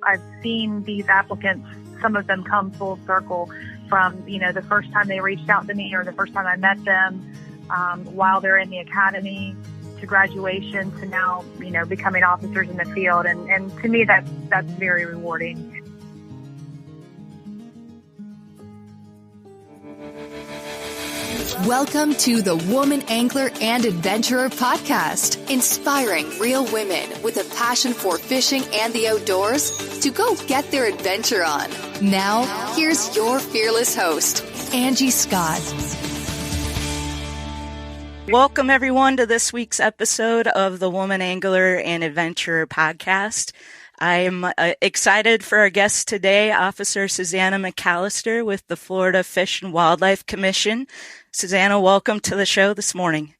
I've seen these applicants, some of them come full circle from, the first time they reached out to me or the first time I met them, while they're in the academy, to graduation, to now, becoming officers in the field. And to me, that's very rewarding. Welcome to the Woman Angler and Adventurer podcast, inspiring real women with a passion for fishing and the outdoors to go get their adventure on. Now, here's your fearless host, Angie Scott. Welcome, everyone, to this week's episode of the Woman Angler and Adventurer podcast. I am excited for our guest today, Officer Susanna McCallister with the Florida Fish and Wildlife Commission. Susanna, welcome to the show this morning.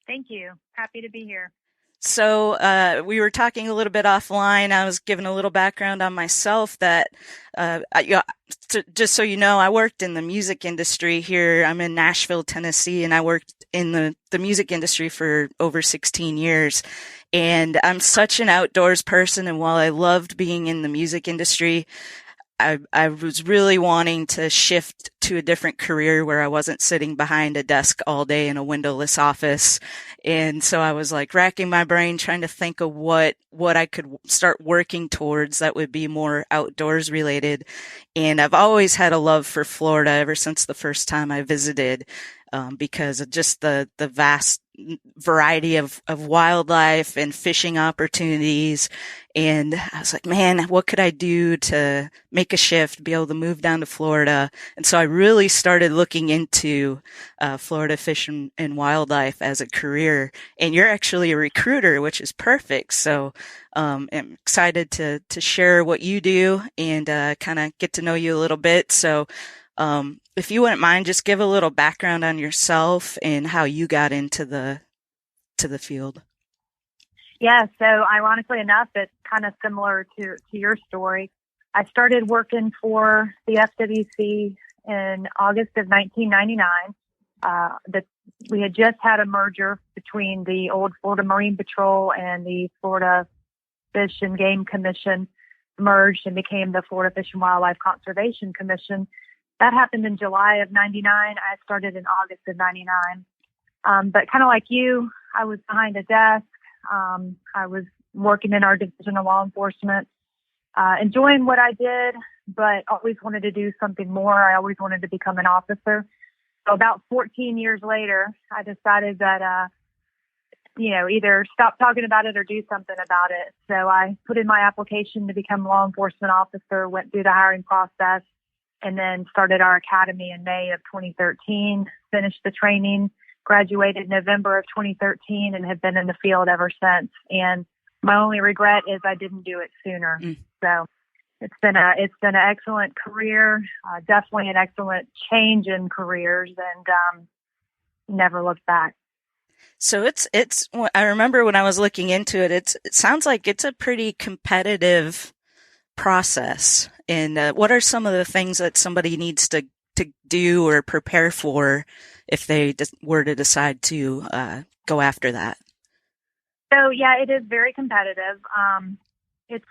Thank you. Happy to be here. So we were talking a little bit offline. I was giving a little background on myself that, just so you know, I worked in the music industry here. I'm in Nashville, Tennessee, and I worked in the music industry for over 16 years. And I'm such an outdoors person. And while I loved being in the music industry, I was really wanting to shift to a different career where I wasn't sitting behind a desk all day in a windowless office. And so I was like racking my brain trying to think of what I could start working towards that would be more outdoors related. And I've always had a love for Florida ever since the first time I visited, because of just the vast variety of wildlife and fishing opportunities. And I was like, man, what could I do to make a shift, be able to move down to Florida? And so I really started looking into Florida fish and wildlife as a career. And you're actually a recruiter, which is perfect. So I'm excited to share what you do and kind of get to know you a little bit. So if you wouldn't mind, just give a little background on yourself and how you got into the field. Yeah, so ironically enough, it's kind of similar to your story. I started working for the FWC in August of 1999. We had just had a merger between the old Florida Marine Patrol and the Florida Fish and Game Commission merged and became the Florida Fish and Wildlife Conservation Commission. That happened in July of 99. I started in August of 99. But kind of like you, I was behind a desk. I was working in our division of law enforcement, enjoying what I did, but always wanted to do something more. I always wanted to become an officer. So about 14 years later, I decided that, either stop talking about it or do something about it. So I put in my application to become a law enforcement officer, went through the hiring process, and then started our academy in May of 2013, finished the training, graduated November of 2013, and have been in the field ever since. And my only regret is I didn't do it sooner. So it's been an excellent career, definitely an excellent change in careers, and never looked back. So it's. I remember when I was looking into it, it sounds like it's a pretty competitive process. And what are some of the things that somebody needs to do or prepare for if they were to decide to go after that? So, yeah, it is very competitive. It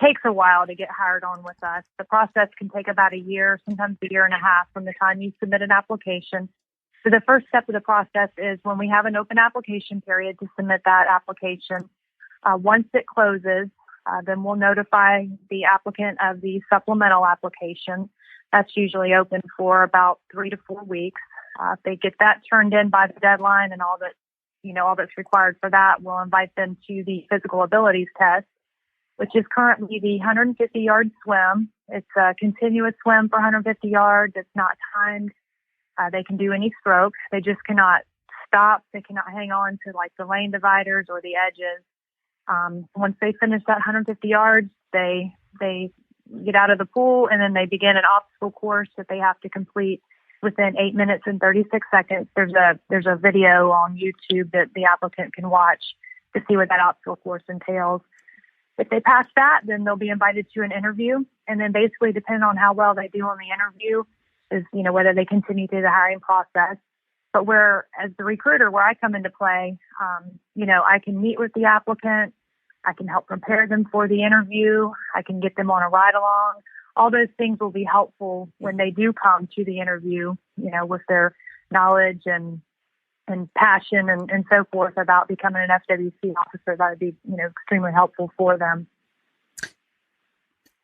takes a while to get hired on with us. The process can take about a year, sometimes a year and a half from the time you submit an application. So the first step of the process is when we have an open application period to submit that application. Once it closes, then we'll notify the applicant of the supplemental application. That's usually open for about 3 to 4 weeks. If they get that turned in by the deadline and all that's required for that, we'll invite them to the physical abilities test, which is currently the 150-yard swim. It's a continuous swim for 150 yards. It's not timed. They can do any stroke. They just cannot stop. They cannot hang on to like the lane dividers or the edges. Once they finish that 150 yards, they get out of the pool, and then they begin an obstacle course that they have to complete within 8 minutes and 36 seconds. There's a video on YouTube that the applicant can watch to see what that obstacle course entails. If they pass that, then they'll be invited to an interview, and then basically depending on how well they do on the interview is, whether they continue through the hiring process. But as the recruiter, where I come into play, I can meet with the applicant. I can help prepare them for the interview. I can get them on a ride along. All those things will be helpful when they do come to the interview, with their knowledge and passion and so forth about becoming an FWC officer. That would be, extremely helpful for them.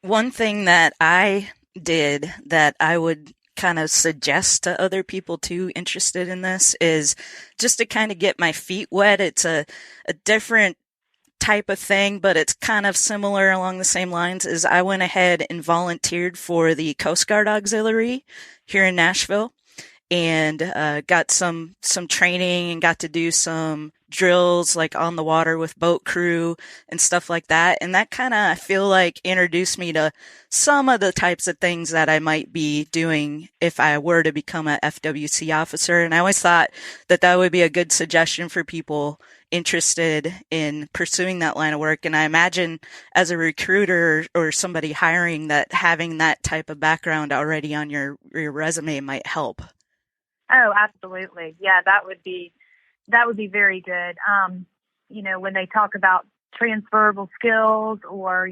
One thing that I did that I would kind of suggest to other people too interested in this is just to kind of get my feet wet. It's a different type of thing, but it's kind of similar along the same lines. Is I went ahead and volunteered for the Coast Guard Auxiliary here in Nashville, and got some training and got to do some drills like on the water with boat crew and stuff like that. And that kind of, I feel like, introduced me to some of the types of things that I might be doing if I were to become a FWC officer. And I always thought that would be a good suggestion for people interested in pursuing that line of work. And I imagine as a recruiter or somebody hiring, that having that type of background already on your resume might help. Oh, absolutely. Yeah, that would be very good. When they talk about transferable skills or,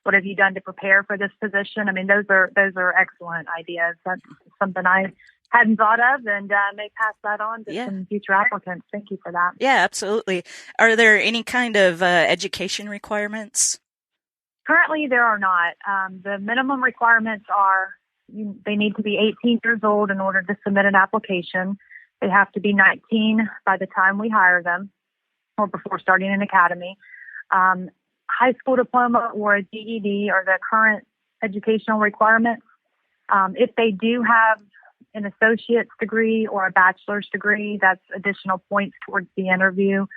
what have you done to prepare for this position? I mean, those are excellent ideas. That's something I hadn't thought of, and may pass that on to some future applicants. Thank you for that. Yeah, absolutely. Are there any kind of education requirements? Currently, there are not. The minimum requirements are they need to be 18 years old in order to submit an application. They have to be 19 by the time we hire them or before starting an academy. High school diploma or a GED are the current educational requirements. If they do have an associate's degree or a bachelor's degree, that's additional points towards the interview,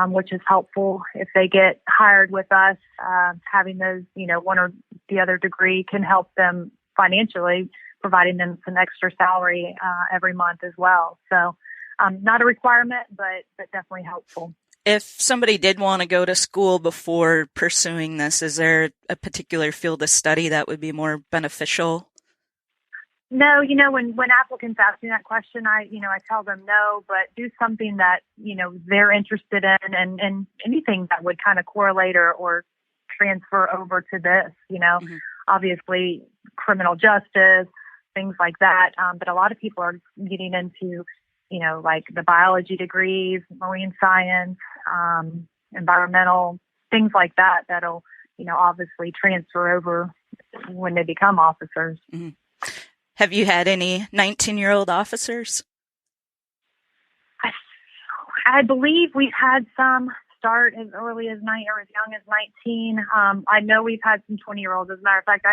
which is helpful. If they get hired with us, having those, one or the other degree can help them financially, providing them some extra salary every month as well. So not a requirement, but definitely helpful. If somebody did want to go to school before pursuing this, is there a particular field of study that would be more beneficial? No, when applicants ask me that question, I tell them no, but do something that, they're interested in and anything that would kind of correlate or transfer over to this, Mm-hmm. Obviously criminal justice, things like that. But a lot of people are getting into, like the biology degrees, marine science, environmental, things like that, that'll, obviously transfer over when they become officers. Mm-hmm. Have you had any 19-year-old officers? I believe we've had some start as early as 9 or as young as 19. I know we've had some 20-year-olds. As a matter of fact,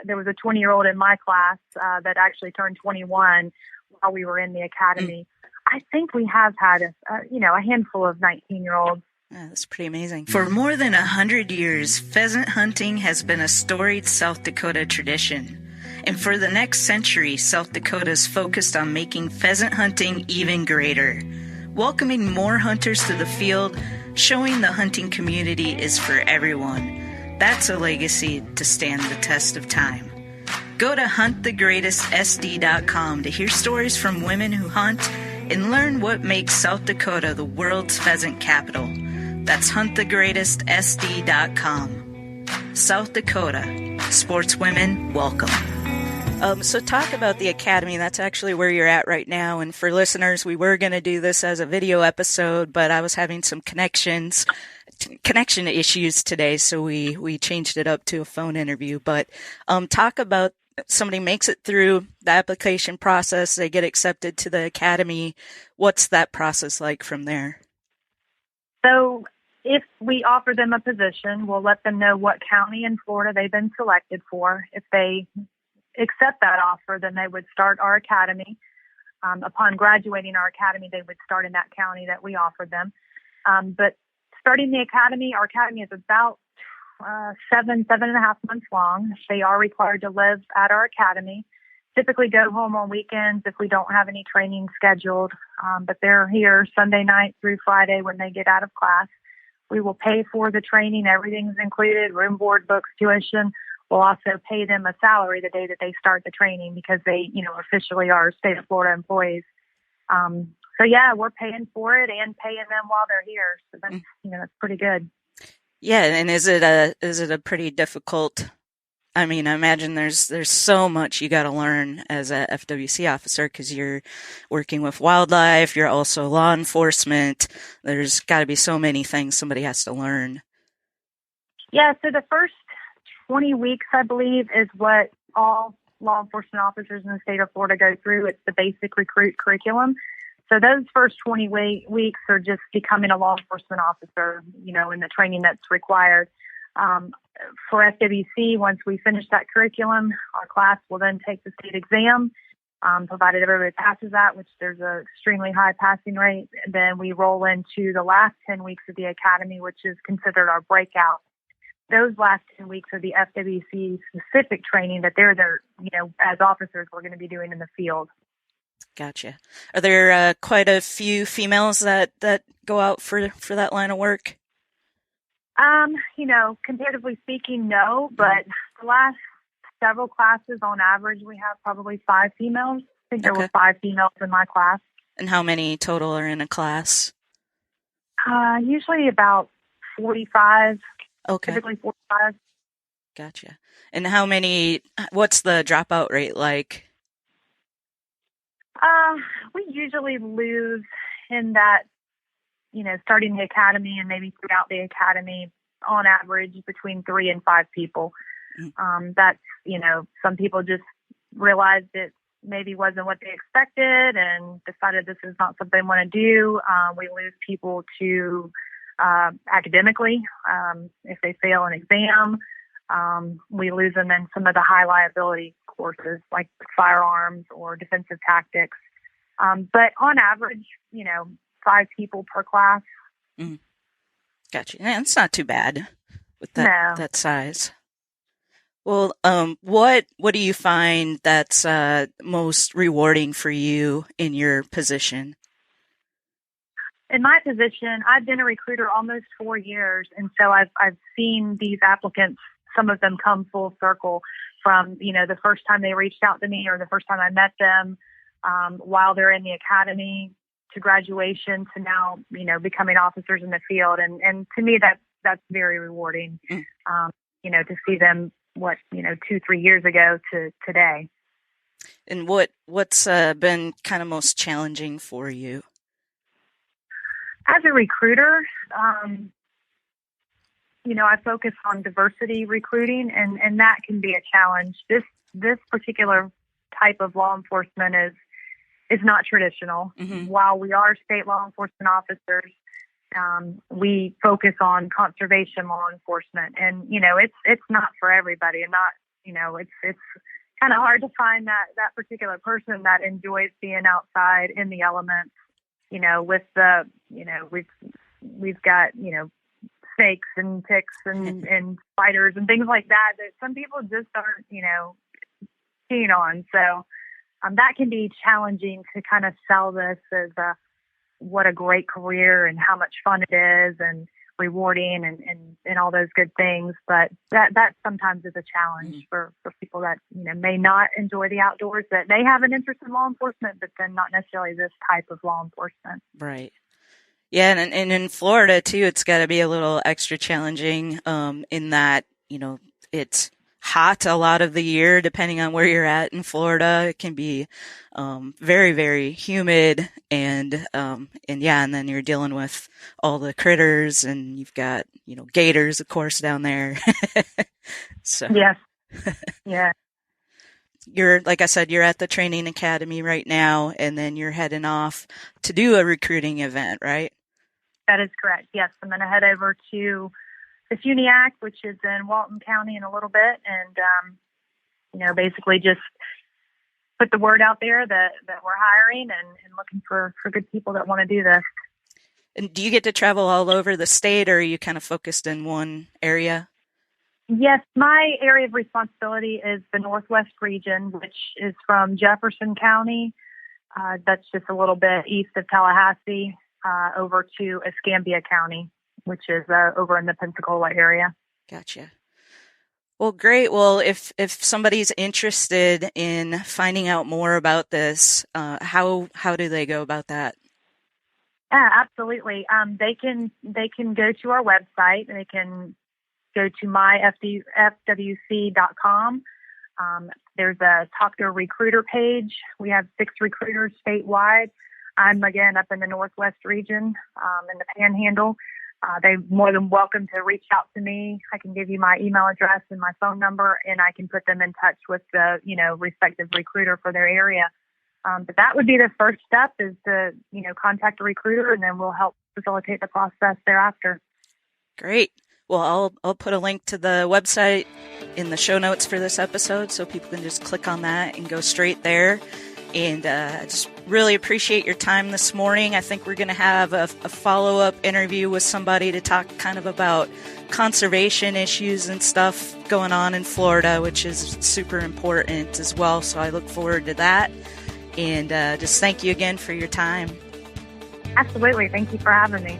there was a 20-year-old in my class that actually turned 21 while we were in the academy. I think we have had a handful of 19-year-olds. Yeah, that's pretty amazing. For more than 100 years, pheasant hunting has been a storied South Dakota tradition. And for the next century, South Dakota is focused on making pheasant hunting even greater. Welcoming more hunters to the field, showing the hunting community is for everyone. That's a legacy to stand the test of time. Go to huntthegreatestsd.com to hear stories from women who hunt and learn what makes South Dakota the world's pheasant capital. That's huntthegreatestsd.com. South Dakota. Sportswomen, welcome. So talk about the Academy. That's actually where you're at right now. And for listeners, we were going to do this as a video episode, but I was having some connection issues today, so we changed it up to a phone interview. But talk about somebody makes it through the application process, they get accepted to the Academy. What's that process like from there? So if we offer them a position, we'll let them know what county in Florida they've been selected for. If they accept that offer, then they would start our academy. Upon graduating our academy, they would start in that county that we offered them. But starting the academy, our academy is about 7.5 months long. They are required to live at our academy, typically go home on weekends if we don't have any training scheduled. But they're here Sunday night through Friday when they get out of class. We will pay for the training. Everything's included, room, board, books, tuition. We'll also pay them a salary the day that they start the training because they, officially are state of Florida employees. So yeah, we're paying for it and paying them while they're here. So that's, that's pretty good. Yeah, and is it a pretty difficult? I mean, I imagine there's so much you got to learn as a FWC officer because you're working with wildlife, you're also law enforcement. There's got to be so many things somebody has to learn. Yeah, so the first 20 weeks, I believe, is what all law enforcement officers in the state of Florida go through. It's the basic recruit curriculum. So those first 20 weeks are just becoming a law enforcement officer, and the training that's required. For FWC, once we finish that curriculum, our class will then take the state exam, provided everybody passes that, which there's an extremely high passing rate. Then we roll into the last 10 weeks of the academy, which is considered our breakout. Those last 10 weeks are the FWC specific training that as officers, we're going to be doing in the field. Gotcha. Are there quite a few females that go out for that line of work? Comparatively speaking, no, but the last several classes on average, we have probably 5 females. I think there were 5 females in my class. And how many total are in a class? Usually about 45. Okay. Typically 45. Gotcha. And what's the dropout rate like? We usually lose in that, starting the academy and maybe throughout the academy, on average between 3 and 5 people. That's, some people just realized it maybe wasn't what they expected and decided this is not something they want to do. We lose people to academically, if they fail an exam. We lose them in some of the high liability courses like firearms or defensive tactics. But on average, 5 people per class. Gotcha. Yeah, it's not too bad with that size. Well, what do you find that's most rewarding for you in your position? In my position, I've been a recruiter almost 4 years, and so I've seen these applicants, some of them come full circle from, the first time they reached out to me or the first time I met them, while they're in the academy to graduation to now, becoming officers in the field. And to me, that's very rewarding, to see them, 2-3 years ago to today. And what's been kind of most challenging for you? As a recruiter, I focus on diversity recruiting, and that can be a challenge. This particular type of law enforcement is not traditional. Mm-hmm. While we are state law enforcement officers, we focus on conservation law enforcement, and it's not for everybody, and not it's kind of hard to find that particular person that enjoys being outside in the elements. With the we've got snakes and ticks and spiders and things like that some people just aren't keen on. So that can be challenging to kind of sell this as what a great career and how much fun it is and rewarding and all those good things. But that sometimes is a challenge for people that may not enjoy the outdoors, that may have an interest in law enforcement, but then not necessarily this type of law enforcement. Right. Yeah, and in Florida too, it's got to be a little extra challenging in that it's hot a lot of the year, depending on where you're at in Florida. It can be very, very humid, and then you're dealing with all the critters, and you've got gators, of course, down there. So yes, yeah. Like I said, you're at the training academy right now, and then you're heading off to do a recruiting event, right? That is correct. Yes, I'm going to head over to the Funiac, which is in Walton County, in a little bit, and basically just put the word out there that we're hiring and looking for good people that want to do this. And do you get to travel all over the state, or are you kind of focused in one area? Yes, my area of responsibility is the Northwest region, which is from Jefferson County. That's just a little bit east of Tallahassee, over to Escambia County, which is over in the Pensacola area. Gotcha. Well, great. Well, if somebody's interested in finding out more about this, how do they go about that? Yeah, absolutely. They can go to our website. They can go to myfwc.com. There's a Talk to a Recruiter page. We have 6 recruiters statewide. I'm, again, up in the Northwest region, in the Panhandle. They're more than welcome to reach out to me. I can give you my email address and my phone number, and I can put them in touch with the, respective recruiter for their area. But that would be the first step, is to, contact a recruiter, and then we'll help facilitate the process thereafter. Great. Well, I'll put a link to the website in the show notes for this episode, so people can just click on that and go straight there. And I just really appreciate your time this morning. I think we're going to have a follow-up interview with somebody to talk kind of about conservation issues and stuff going on in Florida, which is super important as well. So I look forward to that. And just thank you again for your time. Absolutely. Thank you for having me.